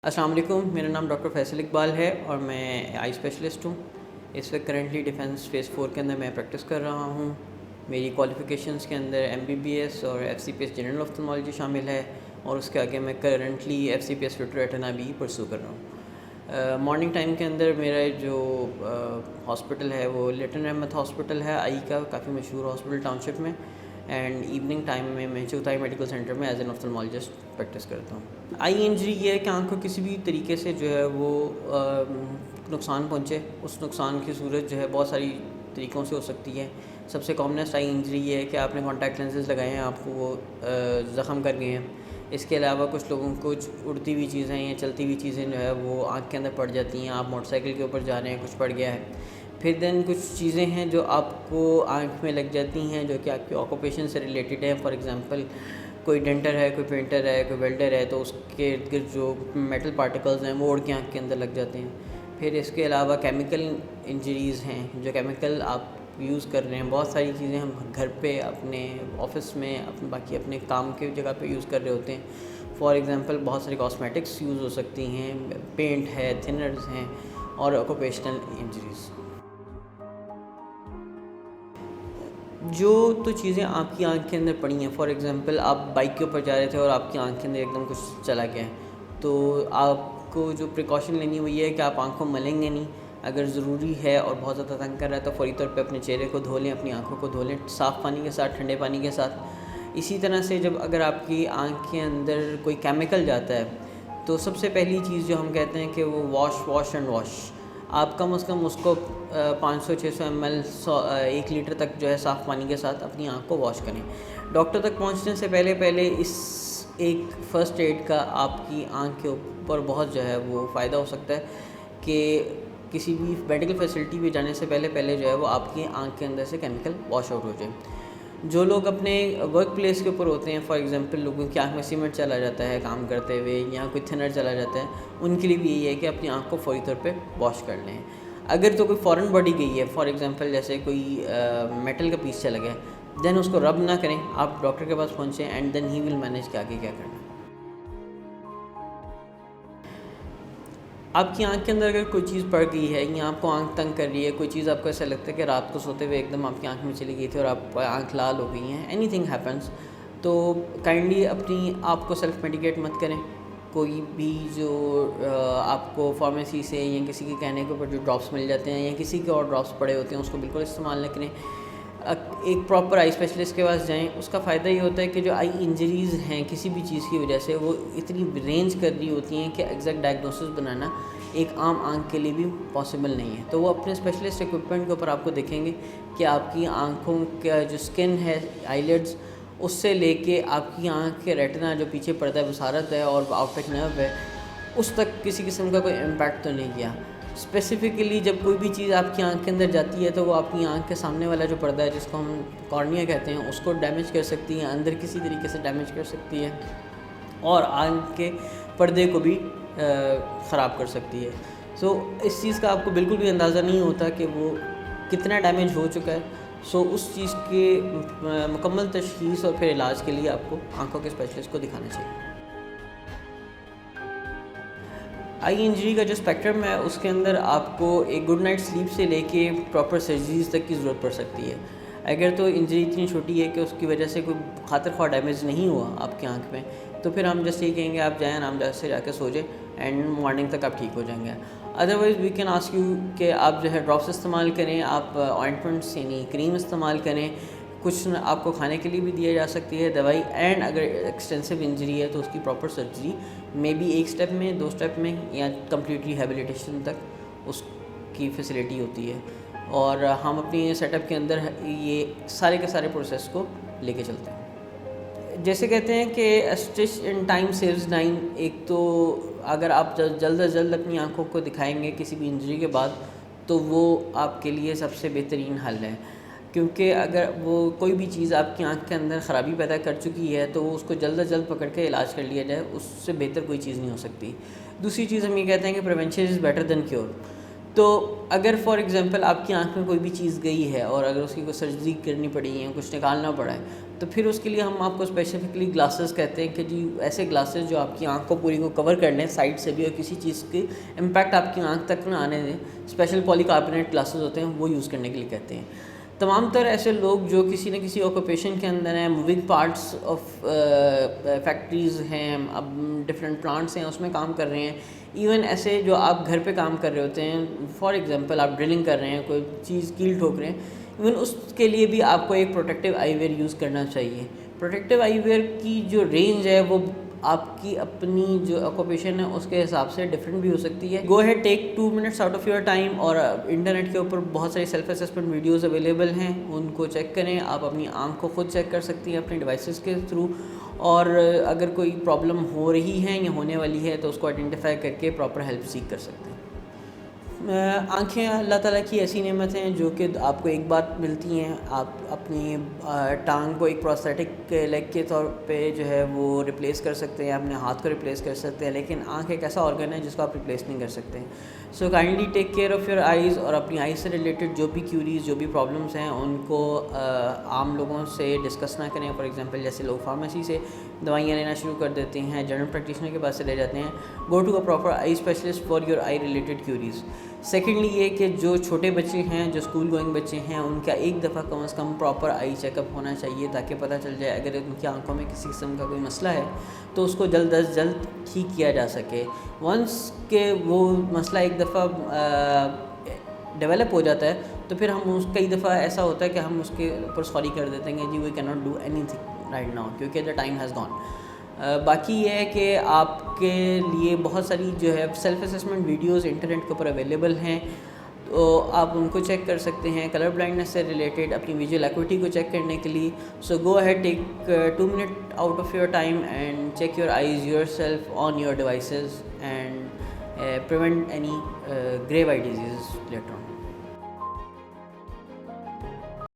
السلام علیکم، میرا نام ڈاکٹر فیصل اقبال ہے اور میں آئی اسپیشلسٹ ہوں۔ اس وقت کرنٹلی ڈیفینس فیز 4 کے اندر میں پریکٹس کر رہا ہوں۔ میری کوالیفیکیشنس کے اندر MBBS اور FCPS جنرل آفتھالمالوجی شامل ہے، اور اس کے آگے میں کرنٹلی FCPS ریٹنا بھی پرسو کر رہا ہوں۔ مارننگ ٹائم کے اندر میرا جو ہاسپٹل ہے وہ لیٹن رحمت ہاسپٹل ہے، آئی کا کافی مشہور ہاسپٹل ٹاؤن شپ میں، اینڈ ایوننگ ٹائم میں چوتھائی میڈیکل سینٹر میں ایز این آفتھالمالوجسٹ پریکٹس کرتا ہوں۔ آئی انجری یہ ہے کہ آنکھ کو کسی بھی طریقے سے جو ہے وہ نقصان پہنچے، اس نقصان کی صورت جو ہے بہت ساری طریقوں سے ہو سکتی ہے۔ سب سے کامنسٹ آئی انجری یہ ہے کہ آپ نے کانٹیکٹ لینسز لگائے ہیں، آپ کو وہ زخم کر گئے ہیں۔ اس کے علاوہ کچھ لوگوں کو کچھ اڑتی ہوئی چیزیں یا چلتی ہوئی چیزیں جو ہے وہ آنکھ کے اندر پڑ جاتی ہیں، آپ موٹر سائیکل کے اوپر جا رہے ہیں، کچھ پڑ گیا ہے۔ پھر دین کچھ چیزیں ہیں جو آپ کو آنکھ میں لگ جاتی ہیں جو کہ آپ کے آکوپیشن سے ریلیٹڈ ہیں۔ فار ایگزامپل کوئی ڈینٹر ہے، کوئی پینٹر ہے، کوئی ویلڈر ہے، تو اس کے ارد گرد جو میٹل پارٹیکلز ہیں وہ اڑ کے آنکھ کے اندر لگ جاتے ہیں۔ پھر اس کے علاوہ کیمیکل انجریز ہیں، جو کیمیکل آپ یوز کر رہے ہیں، بہت ساری چیزیں ہم گھر پہ، اپنے آفس میں، باقی اپنے کام کی جگہ پہ یوز کر رہے ہوتے ہیں۔ فار ایگزامپل بہت ساری کاسمیٹکس یوز ہو سکتی ہیں، پینٹ ہے، تھنرز ہیں، اور آکوپیشنل انجریز۔ جو تو چیزیں آپ کی آنکھ کے اندر پڑی ہیں، فار ایگزامپل آپ بائک کے اوپر جا رہے تھے اور آپ کی آنکھ کے اندر ایک دم کچھ چلا گیا ہے، تو آپ کو جو پریکاشن لینی ہوئی ہے کہ آپ آنکھ کو ملیں گے نہیں۔ اگر ضروری ہے اور بہت زیادہ تنگ کر رہا ہے تو فوری طور پہ اپنے چہرے کو دھو لیں، اپنی آنکھوں کو دھو لیں صاف پانی کے ساتھ، ٹھنڈے پانی کے ساتھ۔ اسی طرح سے جب اگر آپ کی آنکھ کے اندر کوئی کیمیکل جاتا ہے تو سب سے پہلی چیز جو ہم کہتے ہیں کہ وہ واش اینڈ واش۔ آپ کم از کم اس کو 500-600 ml 1 لیٹر تک جو ہے صاف پانی کے ساتھ اپنی آنکھ کو واش کریں۔ ڈاکٹر تک پہنچنے سے پہلے اس ایک فرسٹ ایڈ کا آپ کی آنکھ کے اوپر بہت جو ہے وہ فائدہ ہو سکتا ہے کہ کسی بھی میڈیکل فیسلٹی پہ جانے سے پہلے جو ہے وہ آپ کی آنکھ کے اندر سے کیمیکل واش آؤٹ ہو جائے۔ جو لوگ اپنے ورک پلیس کے اوپر ہوتے ہیں، فار ایگزامپل لوگوں کی آنکھ میں سیمنٹ چلا جاتا ہے کام کرتے ہوئے، یا کوئی تھنر چلا جاتا ہے، ان کے لیے بھی یہی ہے کہ اپنی آنکھ کو فوری طور پہ واش کر لیں۔ اگر تو کوئی فورن باڈی گئی ہے، فار ایگزامپل جیسے کوئی میٹل کا پیس چلا گیا، دین اس کو رب نہ کریں، آپ ڈاکٹر کے پاس پہنچیں، and then he will manage کہ آگے کیا کرنا ہے۔ آپ کی آنکھ کے اندر اگر کوئی چیز پڑ گئی ہے یا آپ کو آنکھ تنگ کر رہی ہے، کوئی چیز آپ کو ایسا لگتا ہے کہ رات کو سوتے ہوئے ایک دم آپ کی آنکھ میں چلی گئی تھی اور آپ آنکھ لال ہو گئی ہیں، اینی تھنگ ہیپنس، تو کائنڈلی اپنی آپ کو سیلف میڈیکیٹ مت کریں۔ کوئی بھی جو آپ کو فارمیسی سے یا کسی کے کہنے کے اوپر جو ڈراپس مل جاتے ہیں یا کسی کے اور ڈراپس پڑے ہوتے ہیں، اس کو بالکل استعمال نہ کریں۔ ایک پراپر آئی اسپیشلسٹ کے پاس جائیں۔ اس کا فائدہ یہ ہوتا ہے کہ جو آئی انجریز ہیں کسی بھی چیز کی وجہ سے، وہ اتنی رینج کر رہی ہوتی ہیں کہ ایگزیکٹ ڈائگنوسس بنانا ایک عام آنکھ کے لیے بھی پاسبل نہیں ہے۔ تو وہ اپنے اسپیشلسٹ ایکوپمنٹ کے اوپر آپ کو دیکھیں گے کہ آپ کی آنکھوں کا جو اسکن ہے، آئی لیڈز، اس سے لے کے آپ کی آنکھ کے ریٹنا جو پیچھے پڑتا ہے، بصارت ہے اور آپٹک نرو ہے، اس تک کسی قسم کا کوئی امپیکٹ تو نہیں کیا۔ اسپیسیفکلی جب کوئی بھی چیز آپ کی آنکھ کے اندر جاتی ہے تو وہ آپ کی آنکھ کے سامنے والا جو پردہ ہے، جس کو ہم کارنیا کہتے ہیں، اس کو ڈیمیج کر سکتی ہے، اندر کسی طریقے سے ڈیمیج کر سکتی ہے، اور آنکھ کے پردے کو بھی خراب کر سکتی ہے۔ سو اس چیز کا آپ کو بالکل بھی اندازہ نہیں ہوتا کہ وہ کتنا ڈیمیج ہو چکا ہے۔ سو اس چیز کے مکمل تشخیص اور پھر علاج کے لیے آپ کو آنکھوں کے اسپیشلسٹ کو دکھانا چاہیے۔ آئی انجری کا جو اسپیکٹرم ہے، اس کے اندر آپ کو ایک گڈ نائٹ سلیپ سے لے کے پراپر سرجریز تک کی ضرورت پڑ سکتی ہے۔ اگر تو انجری اتنی چھوٹی ہے کہ اس کی وجہ سے کوئی خاطر خواہ ڈیمیج نہیں ہوا آپ کی آنکھ میں، تو پھر ہم جسٹ یہ کہیں گے آپ جائیں آرام سے جا کے سو جائیں، اینڈ مارننگ تک آپ ٹھیک ہو جائیں گے۔ Otherwise we can ask you کہ آپ جو ہے ڈراپس استعمال کریں، آپ آئنٹمنٹس یعنی کریم استعمال کریں، کچھ آپ کو کھانے کے لیے بھی دیا جا سکتی ہے دوائی، اینڈ اگر ایکسٹینسو انجری ہے تو اس کی proper surgery may be 1 step میں، 2 اسٹیپ میں، یا کمپلیٹ ریہیبلیٹیشن تک اس کی فیسلٹی ہوتی ہے۔ اور ہم اپنی سیٹ اپ کے اندر یہ سارے کے سارے پروسیس کو لے کے چلتے ہیں۔ جیسے کہتے ہیں کہ اسٹچ ان ٹائم سیوز 9۔ ایک تو اگر آپ جلد از جلد اپنی آنکھوں کو دکھائیں گے کسی بھی انجری کے بعد، تو وہ آپ کے لیے سب سے بہترین حل ہے، کیونکہ اگر وہ کوئی بھی چیز آپ کی آنکھ کے اندر خرابی پیدا کر چکی ہے تو اس کو جلد از جلد پکڑ کے علاج کر لیا جائے، اس سے بہتر کوئی چیز نہیں ہو سکتی۔ دوسری چیز ہم یہ کہتے ہیں کہ prevention is better than cure. تو اگر فار ایگزامپل آپ کی آنکھ میں کوئی بھی چیز گئی ہے اور اگر اس کی کوئی سرجری کرنی پڑی ہے، کچھ نکالنا پڑا ہے، تو پھر اس کے لیے ہم آپ کو اسپیسیفکلی گلاسز کہتے ہیں کہ جی ایسے گلاسز جو آپ کی آنکھ کو پوری کو کور کر لیں سائڈ سے بھی اور کسی چیز کی امپیکٹ آپ کی آنکھ تک نہ آنے دیں. اسپیشل پولی کاربونیٹ گلاسز ہوتے ہیں, وہ یوز کرنے کے لیے کہتے ہیں. تمام تر ایسے لوگ جو کسی نہ کسی آکوپیشن کے اندر ہیں, موونگ پارٹس آف فیکٹریز ہیں, اب ڈفرینٹ پلانٹس ہیں اس میں کام کر رہے ہیں, ایون ایسے جو آپ گھر پہ کام کر رہے ہوتے ہیں, فار ایگزامپل آپ ڈرلنگ کر رہے ہیں, کوئی چیز کیل ٹھوک رہے ہیں, ایون اس کے لیے بھی آپ کو ایک پروٹیکٹیو آئی ویئر یوز کرنا چاہیے. پروٹیکٹیو آئی ویئر کی جو رینج ہے وہ آپ کی اپنی جو آکوپیشن ہے اس کے حساب سے ڈفرینٹ بھی ہو سکتی ہے. Go ahead take 2 minutes out of your time, اور انٹرنیٹ کے اوپر بہت ساری سیلف اسسمنٹ ویڈیوز اویلیبل ہیں, ان کو چیک کریں. آپ اپنی آنکھ کو خود چیک کر سکتی ہیں اپنے ڈیوائسز کے تھرو, اور اگر کوئی پرابلم ہو رہی ہے یا ہونے والی ہے تو اس کو آئیڈینٹیفائی کر کے پراپر ہیلپ سیک کر سکتے ہیں. آنکھیں اللہ تعالیٰ کی ایسی نعمت ہیں جو کہ آپ کو ایک بات ملتی ہیں, آپ اپنی ٹانگ کو ایک پروستھیٹک لیگ کے طور پہ جو ہے وہ ریپلیس کر سکتے ہیں, اپنے ہاتھ کو ریپلیس کر سکتے ہیں, لیکن آنکھ ایک ایسا آرگن ہے جس کو آپ ریپلیس نہیں کر سکتے. So kindly take care of your eyes, اور اپنی آئیز سے ریلیٹڈ جو بھی کیوریز جو بھی پرابلمس ہیں ان کو عام لوگوں سے ڈسکس نہ کریں. فار ایگزامپل جیسے لوگ فارمیسی سے دوائیاں لینا شروع کر دیتے ہیں, جنرل پریکٹیشنر کے پاس سے لے جاتے ہیں. Go to a proper eye specialist for your eye related queries. Secondly یہ کہ جو چھوٹے بچے ہیں, جو اسکول گوئنگ بچے ہیں, ان کا ایک دفعہ کم از کم پراپر آئی چیک اپ ہونا چاہیے تاکہ پتہ چل جائے اگر ان کی آنکھوں میں کسی قسم کا کوئی مسئلہ ہے تو اس کو جلد از جلد ٹھیک کیا جا سکے. ونس کہ وہ مسئلہ ایک دفعہ ڈیولپ ہو جاتا ہے تو پھر ہم کئی دفعہ ایسا ہوتا ہے کہ ہم اس کے اوپر سوری کر دیتے ہیں کہ جی وی کی not do any thing right now کیونکہ دا ٹائم ہیز گون. باقی یہ ہے کہ آپ کے لیے بہت ساری جو ہے سیلف اسسمنٹ ویڈیوز انٹرنیٹ کے اوپر اویلیبل ہیں, تو آپ ان کو چیک کر سکتے ہیں کلر بلائنڈنس سے ریلیٹڈ, اپنی ویژول ایکوٹی کو چیک کرنے کے لیے. So go ahead take 2 minute out of your time and check your eyes yourself on your devices and prevent any grave eye disease later on.